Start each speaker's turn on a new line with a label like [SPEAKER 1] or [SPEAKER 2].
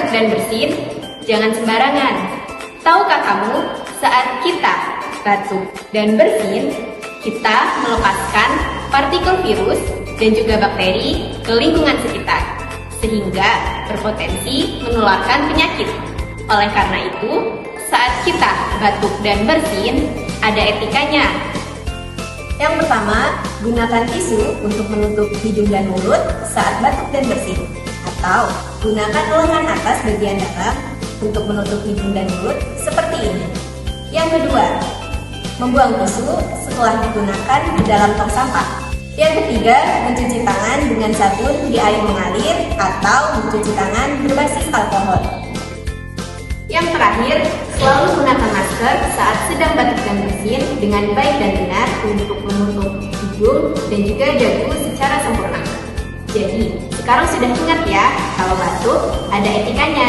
[SPEAKER 1] dan bersin, jangan sembarangan. Tahukah kamu, saat kita batuk dan bersin, kita melepaskan partikel virus dan juga bakteri ke lingkungan sekitar, sehingga berpotensi menularkan penyakit. Oleh karena itu, saat kita batuk dan bersin, ada etikanya.
[SPEAKER 2] Yang pertama, gunakan tisu untuk menutup hidung dan mulut saat batuk dan bersin. Atau gunakan lengan atas bagian dalam untuk menutup hidung dan mulut seperti ini. Yang kedua, membuang tisu setelah digunakan ke dalam tong sampah. Yang ketiga, mencuci tangan dengan sabun di air mengalir atau mencuci tangan berbasis alkohol.
[SPEAKER 1] Yang terakhir, selalu gunakan masker saat sedang batuk dan bersin dengan baik dan benar untuk menutup hidung dan juga dagu secara sempurna. Jadi, sekarang sudah ingat ya, kalau batuk ada etikanya.